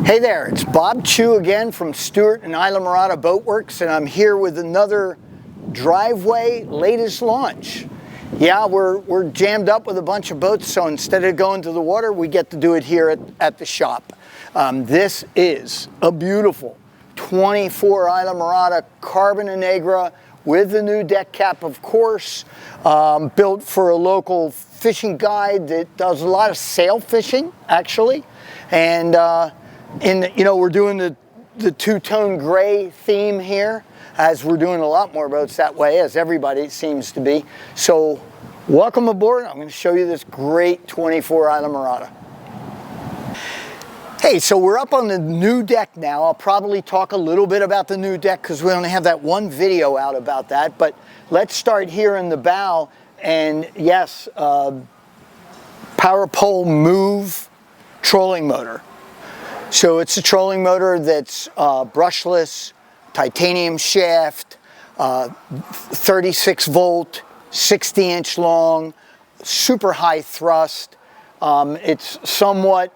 Hey there, it's Bob Chu again from Stewart and Islamorada Boatworks, and I'm here with another driveway latest launch. Yeah, we're jammed up with a bunch of boats, so instead of going to the water, we get to do it here at the shop. This is a beautiful 24 Islamorada Carbon Negra with the new deck cap, of course, built for a local fishing guide that does a lot of sail fishing, actually, and we're doing the two-tone gray theme here, as we're doing a lot more boats that way, as everybody seems to be. So welcome aboard. I'm going to show you this great 24 Islamorada. Hey, so we're up on the new deck now. I'll probably talk a little bit about the new deck because we only have that one video out about that. But let's start here in the bow. And yes, Power Pole Move trolling motor. So it's a trolling motor that's brushless, titanium shaft, 36 volt, 60-inch long, super high thrust. It somewhat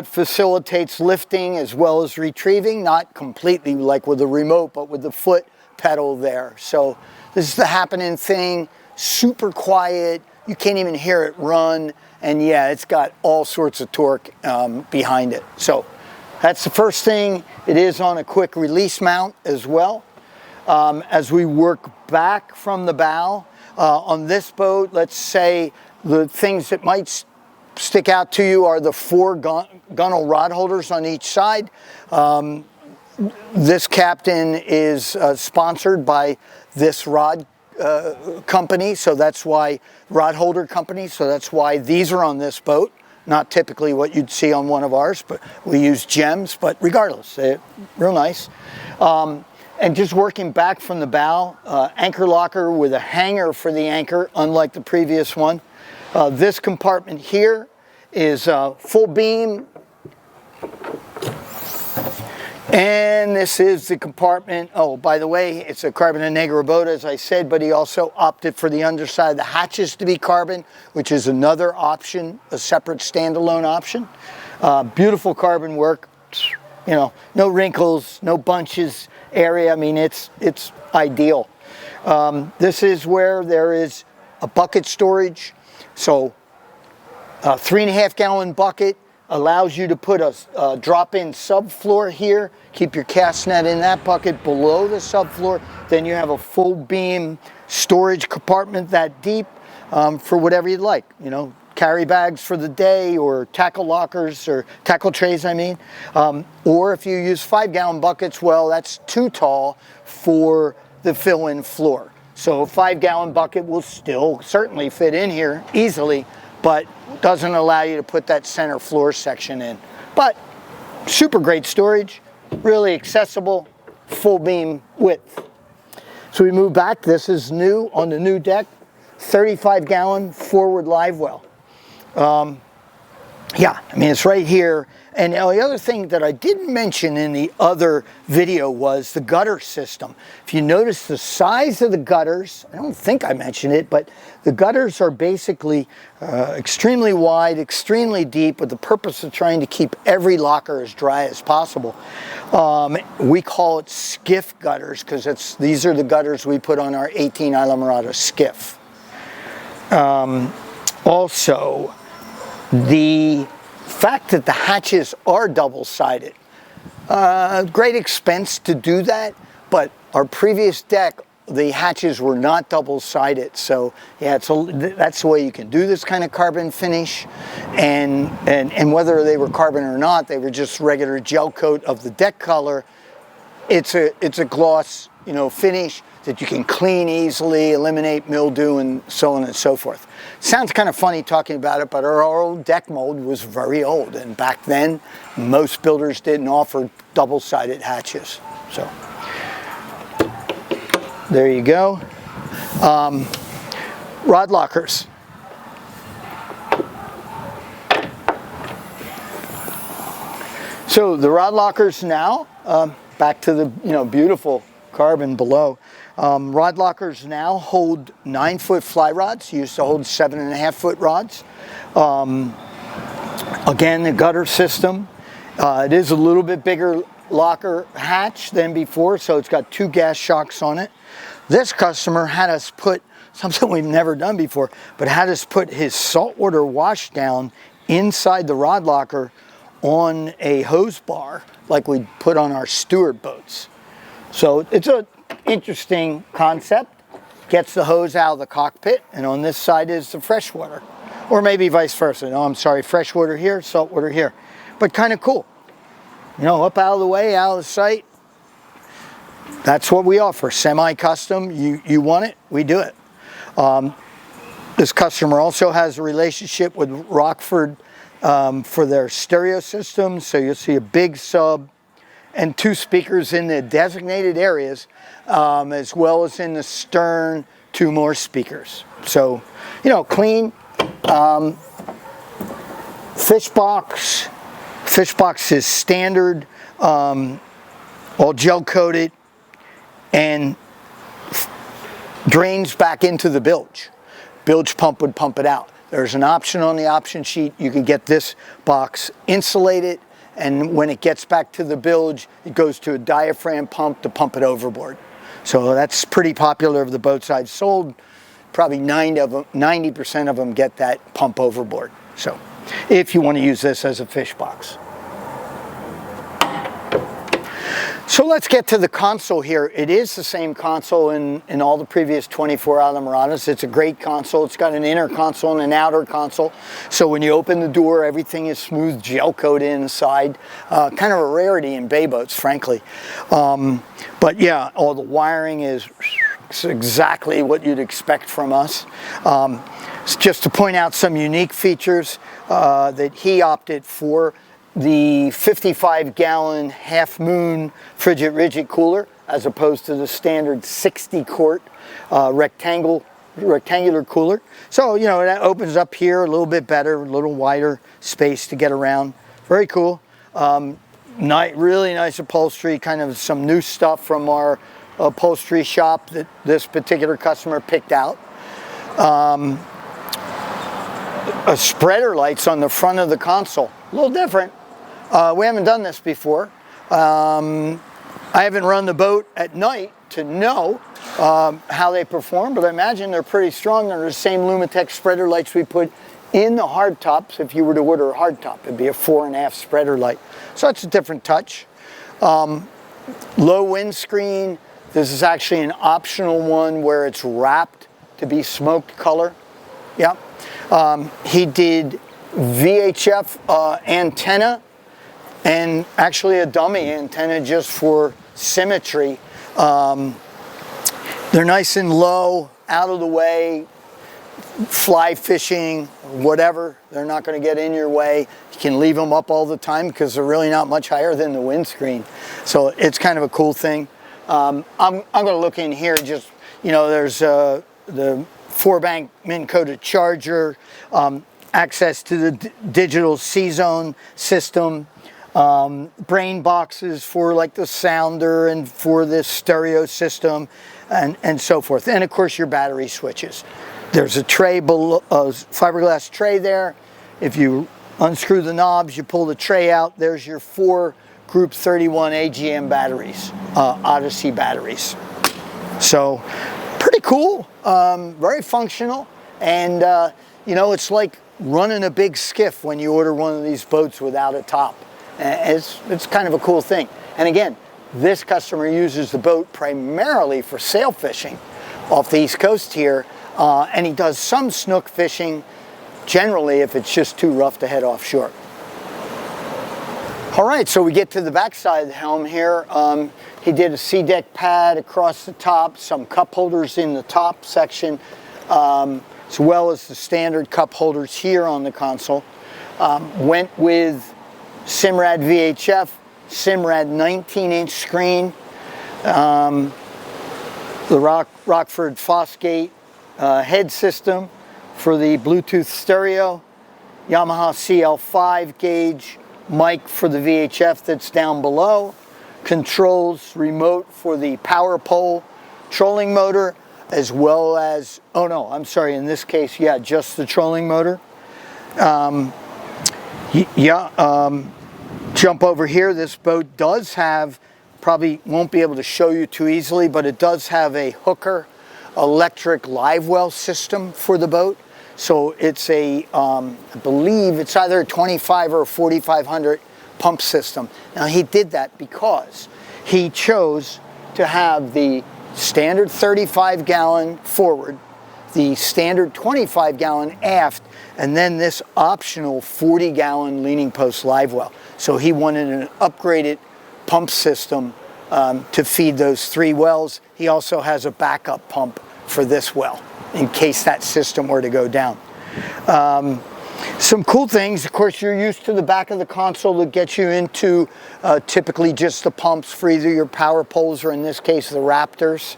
facilitates lifting as well as retrieving, not completely like with the remote, but with the foot pedal there. So this is the happening thing, super quiet. You can't even hear it run. And yeah, it's got all sorts of torque behind it. So that's the first thing. It is on a quick release mount as well. As we work back from the bow, on this boat, let's say the things that might stick out to you are the four gunnel rod holders on each side. This captain is sponsored by this rod company, so that's why rod holder company, so that's why these are on this boat. Not typically what you'd see on one of ours, but we use gems, but regardless, they're real nice. And just working back from the bow, anchor locker with a hanger for the anchor, unlike the previous one. This compartment here is full beam. And this is the compartment. Oh, by the way, it's a Carbon Negra boat, as I said, but he also opted for the underside of the hatches to be carbon, which is another option, a separate standalone option. Beautiful carbon work, you know, no wrinkles, no bunches area. I mean, it's ideal. This is where there is a bucket storage. So a 3.5 gallon bucket allows you to put a drop-in subfloor here, keep your cast net in that bucket below the subfloor. Then you have a full beam storage compartment that deep for whatever you'd like. You know, carry bags for the day, or tackle lockers, or tackle trays, I mean. Or if you use 5 gallon buckets, well, that's too tall for the fill-in floor. So a 5 gallon bucket will still certainly fit in here easily, but doesn't allow you to put that center floor section in. But super great storage, really accessible, full beam width. So we move back. This is new on the new deck, 35 gallon forward live well. Yeah, I mean, it's right here. And the other thing that I didn't mention in the other video was the gutter system. If you notice the size of the gutters, I don't think I mentioned it, but the gutters are basically extremely wide, extremely deep, with the purpose of trying to keep every locker as dry as possible. We call it skiff gutters because these are the gutters we put on our 18 Islamorada skiff. Also, the fact that the hatches are double-sided, great expense to do that, but our previous deck, the hatches were not double-sided. So yeah, that's the way you can do this kind of carbon finish. And whether they were carbon or not, they were just regular gel coat of the deck color. It's a gloss, you know, finish that you can clean easily, eliminate mildew, and so on and so forth. Sounds kind of funny talking about it, but our old deck mold was very old, and back then most builders didn't offer double-sided hatches. So there you go. Rod lockers. So the rod lockers now, back to the beautiful carbon below. Rod lockers now hold 9-foot fly rods. Used to hold 7.5-foot rods. Again, the gutter system. It is a little bit bigger locker hatch than before, so it's got 2 gas shocks on it. This customer had us put something we've never done before, but had us put his saltwater wash down inside the rod locker on a hose bar like we put on our Stewart boats. So it's an interesting concept. Gets the hose out of the cockpit, and on this side is the freshwater. Or maybe vice versa. No, I'm sorry, freshwater here, saltwater here. But kind of cool. You know, up out of the way, out of the sight. That's what we offer, semi-custom. You want it, we do it. This customer also has a relationship with Rockford for their stereo system. So you'll see a big sub and 2 speakers in the designated areas, as well as in the stern, 2 more speakers. So, you know, clean. Fish box. Fish box is standard, all gel coated, and drains back into the bilge. Bilge pump would pump it out. There's an option on the option sheet. You can get this box insulated, and when it gets back to the bilge, it goes to a diaphragm pump to pump it overboard. So that's pretty popular of the boats I've sold. Probably 90% of them get that pump overboard. So if you want to use this as a fish box. So let's get to the console here. It is the same console in all the previous 24 Islamorades. It's a great console. It's got an inner console and an outer console. So when you open the door, everything is smooth gel coated inside. Kind of a rarity in bay boats, frankly. But yeah, all the wiring is exactly what you'd expect from us. Just to point out some unique features that he opted for. The 55-gallon Half Moon Frigid Rigid cooler, as opposed to the standard 60-quart rectangular cooler. So, you know, that opens up here a little bit better, a little wider space to get around. Very cool. Really nice upholstery, kind of some new stuff from our upholstery shop that this particular customer picked out. A spreader lights on the front of the console, a little different. We haven't done this before. I haven't run the boat at night to know how they perform, but I imagine they're pretty strong. They're the same Lumitec spreader lights we put in the hardtops. If you were to order a hardtop, it'd be a 4.5 spreader light. So that's a different touch. Low windscreen. This is actually an optional one where it's wrapped to be smoked color. Yep. He did VHF antenna, and actually a dummy antenna just for symmetry. They're nice and low, out of the way, fly fishing, whatever. They're not going to get in your way. You can leave them up all the time because they're really not much higher than the windscreen. So it's kind of a cool thing. I'm going to look in here. Just, you know, there's the 4-bank Minn Kota charger, access to the digital C-Zone system, brain boxes for like the sounder and for this stereo system, and so forth. And of course your battery switches. There's a tray below, fiberglass tray there. If you unscrew the knobs, you pull the tray out, there's your 4 Group 31 AGM batteries, Odyssey batteries. So pretty cool, very functional, and you know, it's like running a big skiff when you order one of these boats without a top. It's kind of a cool thing. And again, this customer uses the boat primarily for sail fishing off the East Coast here, and he does some snook fishing, generally if it's just too rough to head offshore. All right, so we get to the back side of the helm here. He did a C-deck pad across the top, some cup holders in the top section, as well as the standard cup holders here on the console. Went with Simrad VHF, Simrad 19-inch screen, the Rockford Fosgate head system for the Bluetooth stereo, Yamaha CL5 gauge, mic for the VHF that's down below, controls remote for the power pole trolling motor, as well as, oh no, I'm sorry, in this case, yeah, Jump over here. This boat does have, probably won't be able to show you too easily, but it does have a Hooker electric live well system for the boat. So it's a, I believe it's either a 25 or a 4500 pump system. Now he did that because he chose to have the standard 35 gallon forward, the standard 25 gallon aft, and then this optional 40 gallon leaning post live well. So he wanted an upgraded pump system to feed those 3 wells. He also has a backup pump for this well in case that system were to go down. Some cool things, of course, you're used to the back of the console that gets you into typically just the pumps for either your power poles or in this case the Raptors.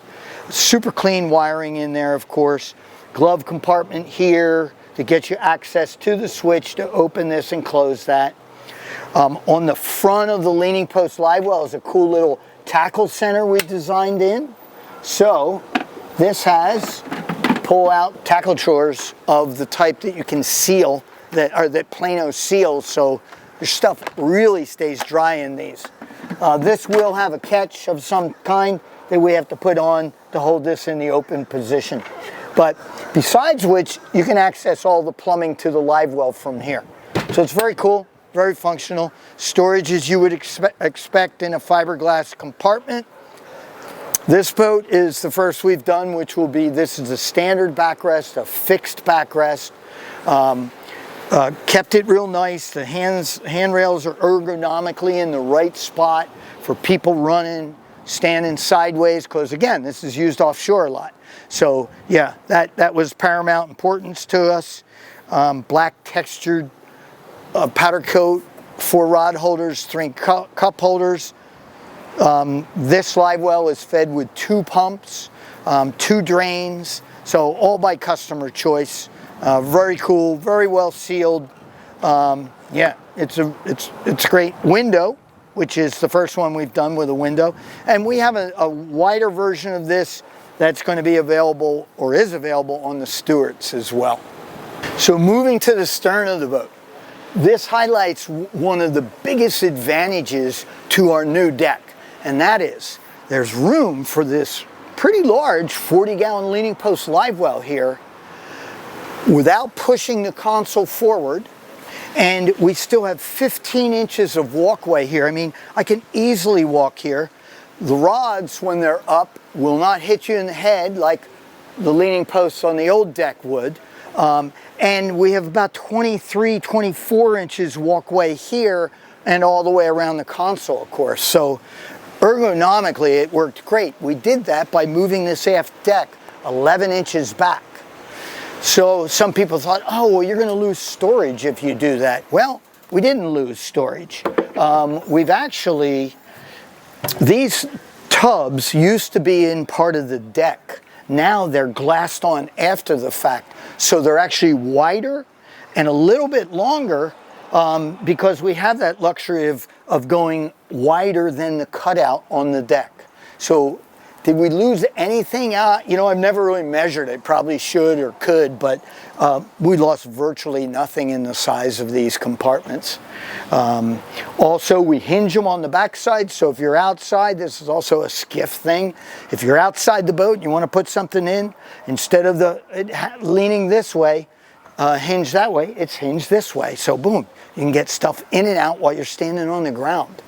Super clean wiring in there, of course. Glove compartment here to get you access to the switch to open this and close that. On the front of the leaning post live well is a cool little tackle center we designed in. So this has pull-out tackle drawers of the type that you can seal, that Plano seals, so your stuff really stays dry in these. This will have a catch of some kind that we have to put on to hold this in the open position. But besides which, you can access all the plumbing to the live well from here. So it's very cool, very functional. Storage as you would expect in a fiberglass compartment. This boat is the first we've done, which will be, this is a standard backrest, a fixed backrest. Kept it real nice. The handrails are ergonomically in the right spot for people running, standing sideways, because again, this is used offshore a lot. So yeah, that was paramount importance to us. Black textured powder coat, 4 rod holders, 3 cup holders. This live well is fed with 2 pumps, 2 drains, so all by customer choice. Very cool, very well sealed. Yeah, it's a great window, which is the first one we've done with a window. And we have a wider version of this that's going to be available, or is available, on the Stewarts as well. So moving to the stern of the boat. This highlights one of the biggest advantages to our new deck, and that is there's room for this pretty large 40-gallon leaning post live well here without pushing the console forward, and we still have 15 inches of walkway here. I mean, I can easily walk here. The rods, when they're up, will not hit you in the head like the leaning posts on the old deck would. And we have about 23, 24 inches walkway here and all the way around the console, of course. So ergonomically, it worked great. We did that by moving this aft deck 11 inches back. So some people thought, oh, well, you're going to lose storage if you do that. Well, we didn't lose storage. We've actually, these tubs used to be in part of the deck. Now they're glassed on after the fact. So they're actually wider and a little bit longer because we have that luxury of going wider than the cutout on the deck. So did we lose anything out? You know, I've never really measured it. Probably should or could, but we lost virtually nothing in the size of these compartments. Also, we hinge them on the backside, so if you're outside, this is also a skiff thing. If you're outside the boat and you want to put something in, instead of leaning this way, hinge that way, it's hinged this way. So boom, you can get stuff in and out while you're standing on the ground.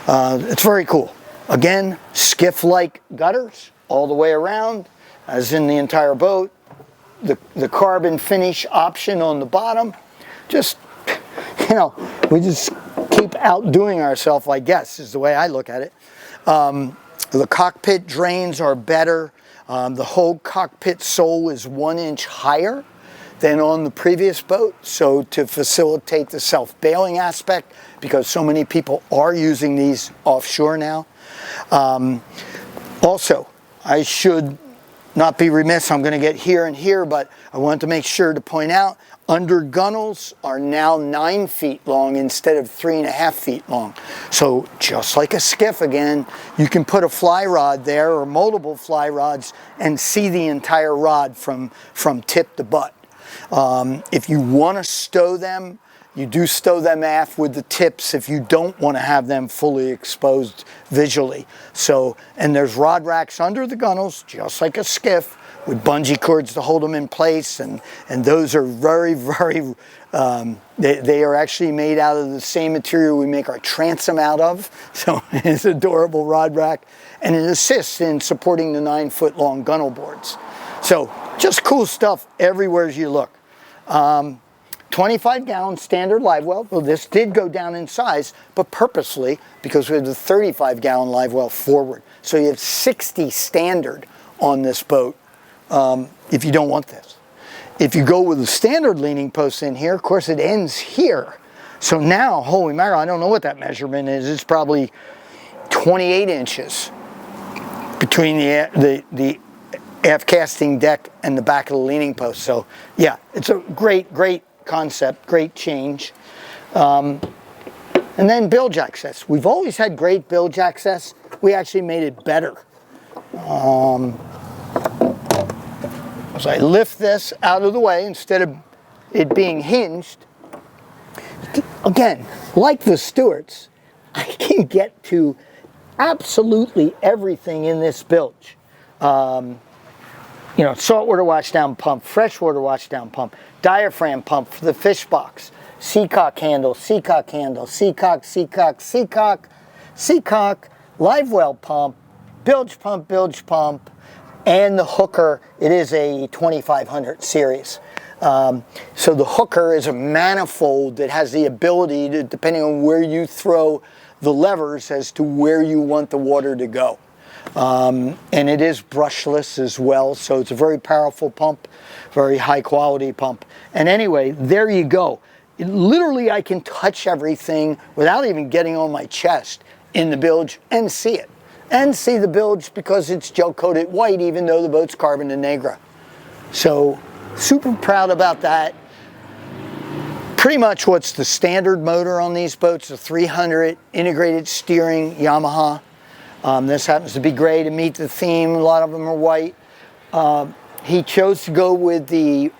It's very cool. Again, skiff-like gutters all the way around, as in the entire boat. The carbon finish option on the bottom. Just, you know, we just keep outdoing ourselves, I guess, is the way I look at it. The cockpit drains are better. The whole cockpit sole is 1 inch higher than on the previous boat, so to facilitate the self-bailing aspect, because so many people are using these offshore now. Also, I should not be remiss, I'm going to get here and here, but I want to make sure to point out under gunnels are now 9 feet long instead of 3.5 feet long. So just like a skiff again, you can put a fly rod there or multiple fly rods and see the entire rod from tip to butt. If you want to stow them, You do stow them aft with the tips if you don't want to have them fully exposed visually. So, and there's rod racks under the gunnels, just like a skiff, with bungee cords to hold them in place, and those are very, very, they are actually made out of the same material we make our transom out of, so it's an adorable rod rack, and it assists in supporting the 9-foot long gunnel boards. So just cool stuff everywhere as you look. 25-gallon standard live well. Well, this did go down in size, but purposely, because we have the 35-gallon live well forward. So you have 60 standard on this boat if you don't want this. If you go with the standard leaning post in here, of course it ends here. So now, holy mackerel, I don't know what that measurement is. It's probably 28 inches between the aft casting deck and the back of the leaning post. So yeah, it's a great, great concept, great change. And then bilge access. We've always had great bilge access. We actually made it better. As I lift this out of the way, instead of it being hinged, again, like the Stewarts, I can get to absolutely everything in this bilge. You know, saltwater washdown pump, freshwater washdown pump, diaphragm pump for the fish box, seacock handle, seacock handle, seacock, seacock, seacock, seacock, live well pump, bilge pump, and the hooker. It is a 2500 series. So the hooker is a manifold that has the ability to, depending on where you throw the levers, as to where you want the water to go. And it is brushless as well, so it's a very powerful pump, very high quality pump. And anyway, there you go. Literally, I can touch everything without even getting on my chest in the bilge and see it. And see the bilge because it's gel coated white, even though the boat's Carbon and Negra. So super proud about that. Pretty much what's the standard motor on these boats, a 300 integrated steering Yamaha. This happens to be gray to meet the theme. A lot of them are white. He chose to go with the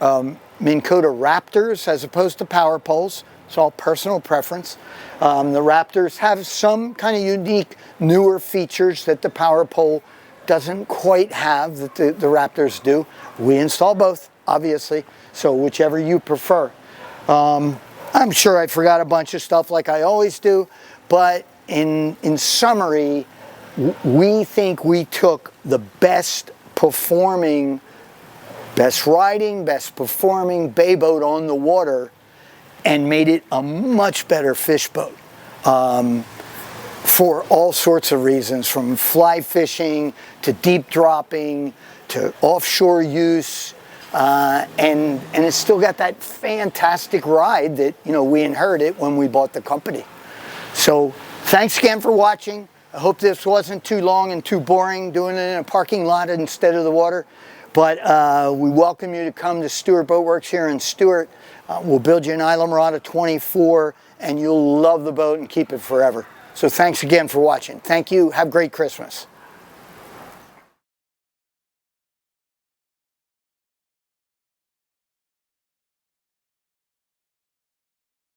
Minn Kota Raptors as opposed to Power Poles. It's all personal preference. The Raptors have some kind of unique, newer features that the Power Pole doesn't quite have that the Raptors do. We install both, obviously, so whichever you prefer. I'm sure I forgot a bunch of stuff like I always do, but in summary, we think we took the best performing, best riding, best performing bay boat on the water and made it a much better fish boat for all sorts of reasons, from fly fishing to deep dropping to offshore use, and it's still got that fantastic ride that, you know, we inherited when we bought the company. So thanks again for watching. I hope this wasn't too long and too boring doing it in a parking lot instead of the water. But we welcome you to come to Stewart Boat Works here in Stewart. We'll build you an Islamorada 24 and you'll love the boat and keep it forever. So thanks again for watching. Thank you. Have a great Christmas.